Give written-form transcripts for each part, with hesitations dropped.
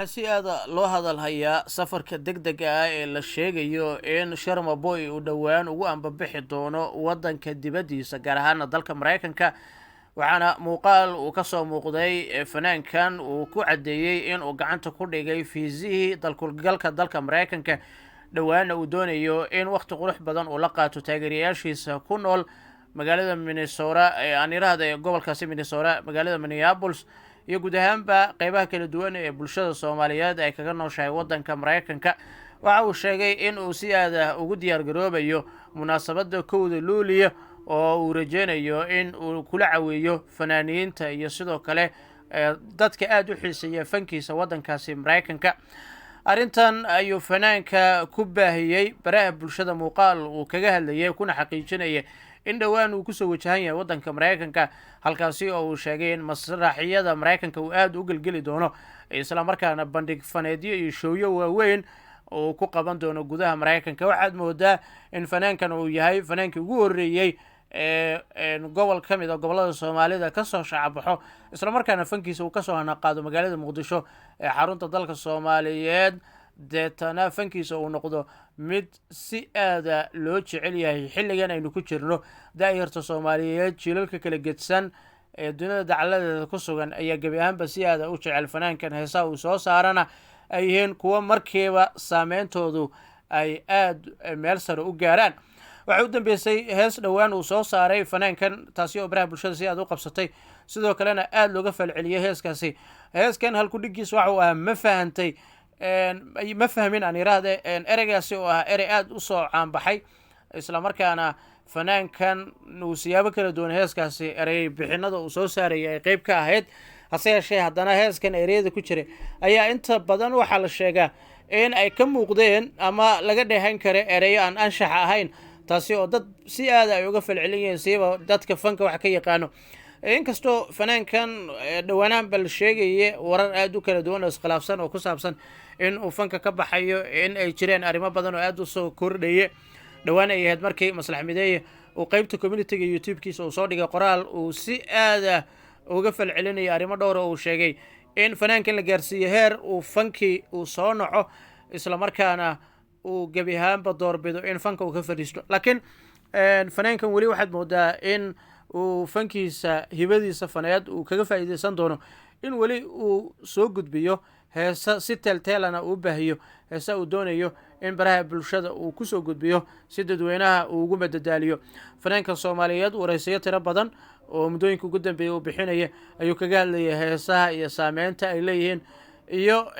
si aad loo hadal hayaa safarka degdega ah ee la sheegayo in Sharma Boy uu dhawaan ugu ambabixi doono wadanka dibadiisa gaar ahaan dalka Mareykanka waxaana muuqaal uu ka soo muuqday fanaankan uu ku cadeeyay in uu gacanta ku dhigay fiisihii dalka Mareykanka dhawaan uu doonayo in waqti qurux badan uu la qaato taageerayaashiisa ku nool magaalada Minnesota aan iraahdo gobolkaasi Minnesota magaalada Minneapolis iyo guud ahaanba qaybaha kala duwan ee bulshada Soomaaliyeed ay kaga nooshahay wadanka Mareykanka waxa uu sheegay in uu si aad ah ugu diyaar garoobayo munaasabada 1 Luulyo oo uu rajeynayo in uu kula caweeyo fanaaniinta iyo sidoo kale dadka aad u xiiseeya fankiisa wadankaasi Mareykanka arintan ayuu fanaanka ku baahiyay baraha bulshada muuqaal uu kaga hadlayay kuna xaqiijinayay in dhawaan uu ku soo wajahan yahay wadanka Mareykanka halkaasi oo uu sheegay in masraxiyada Mareykanka uu aad u galgali doono isla markaana bandhig faneedyo iyo showyo waaweyn oo ku qaban doono gudaha Mareykanka waxaad moodaa in fanaankan uu yahay fanaankii ugu horeeyay gobol ka mid ah gobolada Soomaalida ka soo shacabxo isla markaana fankiisa uu ka soo hanaqaado magaalada Muqdisho ee xarunta dalka Soomaaliyeed deetana fankiisa uu noqdo mid si aad loo jecel yahay xilligan aynu ku jirno daayirta Soomaaliyeed jiilalka kala gedsan ee dunida dacaladeeda ku sugan ayaa gabi ahaanba si aad u jecel fanaankan heesaha uu soo saarana ay yihiin kuwa markiiba saameyntoodu ay aad meel sare u gaaraan waxa uu dambeysay hees dhawaan uu soo saaray fanaankan taasi oo baraha bulshada si aad u qabsatay sidoo kalena aad looga falceliyay heeskan halku dhigiis waxa uu ma fahantay ma fahmin aan iraahdo ereygaasi oo erey aad u soo caanbaxay isla markaana fanaankan uu siyaabo kala duwan heeskaasi erey bixinada uu soo saaray ay qayb ka ahayd hase yeeshee haddana heeskan ereyada ku jiray ayaa inta badan waxaa la sheegaa in ay ka muuqdeen ama laga dheehan karo ereyo aan anshax ahayn taasi oo dad si aad ay uga falcelinayeen siiba dadka fanka wax ka yaqaano inkastoo fanaankan dhawaanaan bal sheegay warar aad u kala duwan oo iskhilaafsan oo ku saabsan in uu fanka ka baxayo in ay jireen arrimo badan oo aad u soo kordhayay dhawaan ay ahayd markii Maslax Mideeye uu qaybta community-ga YouTube-kiisa uu soo dhigay qoraal uu si aad uga falcelinaya arrimo dhowr oo uu sheegay in fanaankan la gaarsiiyo heer uu fanki uu soo naco isla markaana uu gabi ahaanba doorbido in fanka uu ka fadhiisto laakiin fanaankan weli waxaad moodaa in uu fankiisa hibadiisa faneed uu kaga faa'iideysan doono in weli uu soo gudbiyo heesa si teltelana uu baahiyo heesa uu doonayo in baraha bulshada uu ku soo gudbiyo si dadweynaha uu ugu madadaaliyo fanaanka Soomaaliyeed waraysiyo tiro badan oo muddooyinka ugu dambeeyay uu bixinaya ayuu kaga hadlayay heesaha iyo saameynta ay leeyihiin iyo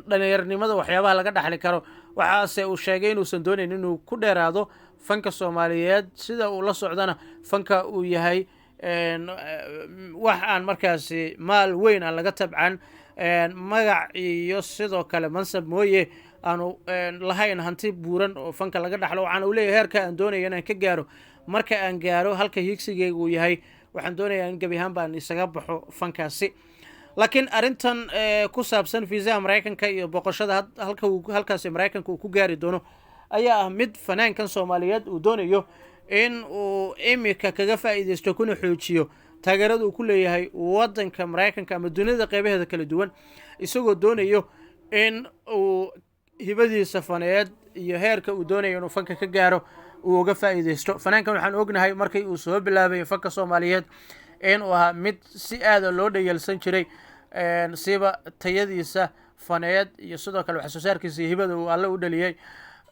dhalinyarnimada waxyaabaha laga dhaxli karo waxaase uu sheegay inuusan doonayn inuu ku dheeraado fanka Soomaaliyeed sida uu la socdana fanka uu yahay wax aan markaasi maal weyn aan laga tabcan magac iyo sidoo kale mansab mooye aanu lahayn hanti buuran oo fanka laga dhaxlo waxaan uu leeyahay heerka aan doonayo inaan ka gaaro marka aan gaaro halka higsigeyga uu yahay waxaan doonayaa in gabi ahaan baan isaga baxo fankaasi laakiin arintan ku saabsan fiisaha Mareykanka iyo boqoshada halkaasi Mareykanka uu ku gaari doono ayaa mid fanaankan Soomaaliyeed uu doonayo in uu imika kaga faa'iideysto kuna xoojiyo taageerada uu ku leeyahay wadanka Mareykanka ama dunida qaybaheeda kala duwan isagoo doonayo in uu hibadiisa faneed iyo heerka uu doonayo inuu fanka ka gaaro uu uga faa'iideysto fanaankan waxaan ognahay markii uu soo bilaabay fanka Soomaaliyeed in uu ahaa mid si aad loo dhayalsan jiray siiba tayadiisa faneed iyo sidoo kale wax soo saarkiisa hibada uu alla u dhaliyay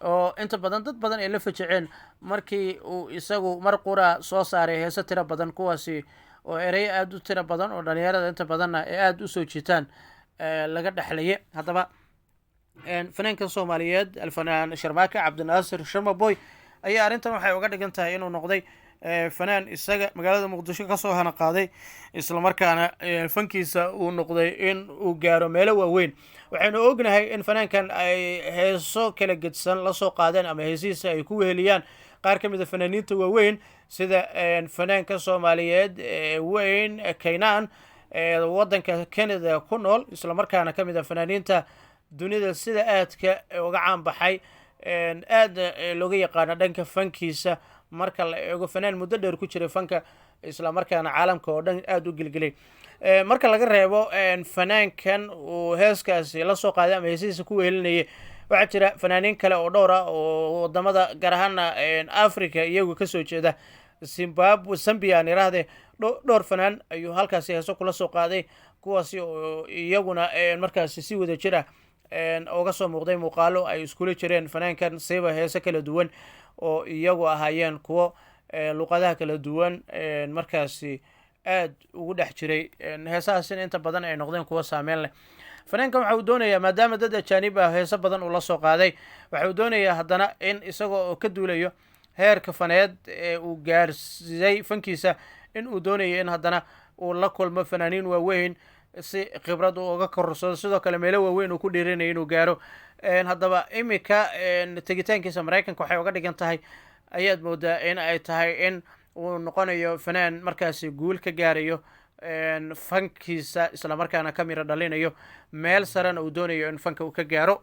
oo inta badan dad badan ay la fajaceen markii uu isagu mar qura soo saaray heeso tiro badan kuwaasi oo erey aad u tiro badan oo dhalinyarada inta badanna ay aad u soo jiitaan laga dhaxlay hadaba fanaanka Soomaaliyeed alfanaan Sharmaaka Cabdinaasir Sharma Boy ayaa arintan waxay uga dhigan tahay inuu noqday fanaan isaga magaalada Muqdisho ka soo hana qaaday isla markaana fankiisa uu noqday in uu gaaro meelo waaweyn waxaanu ognahay in fanaankan ay heeso kala gedsan la soo qaadeen ama heesiisa ay ku weheliyaan qaar ka mid ah fanaaniinta waaweyn sida fanaanka Soomaaliyeed weyn Kaynaan wadanka Canada ku nool isla markaana ka mid ah fanaaniinta dunida sida aadka uga caan baxay aad looga yaqaan dhanka fankiisa marka la eego fanaan muddo dheer ku jiray fanka isla markaana caalamka oo dhan aad u gelgelay. Marka laga reebo fanaankan uu heeskaasi la soo qaaday ama heesihiisa ku weelinayay, waxaa jira fanaaniin kale oo dhowr ah oo wadamada gaar ahaana Africa iyagu kasoo jeeda, Zambia aan iraahde, dhowr fanaan ayuu halkaasi heeso kula soo qaaday, kuwaasi oo iyaguna markaasi si wada jir ah uga soo muuqday muuqaalo ay iskula jireen fanaankan siiba heeso kala duwan oo iyagu ahaayeen kuwo luqadaha kala duwan markaasi aad ugu dhex jiray, heesahaasina inta badan ay noqdeen kuwo saameyn leh. fanaankan waxa uu doonayaa maadaama dad ajaanib ah heeso badan uu la soo qaaday, waxa uu doonayaa haddana in isagoo oo ka duulayo heerka faneed ee uu gaarsiiyey fankiisa, in uu doonayo in haddana uu la kulmo fanaaniin waaweyn si khibrad uu uga korsado, sidoo kale meelo waaweyn uu ku dhiiranayo inuu gaaro. haddaba imika tegitaankiisa Maraykanka waxay uga dhigan tahay, ayaad moodaa in ay tahay in uu noqonayo fanaan markaasi guul ka gaarayo fankiisa, isla markaana ka miro dhalinayo meel sarena uu doonayo in fanka uu ka gaaro.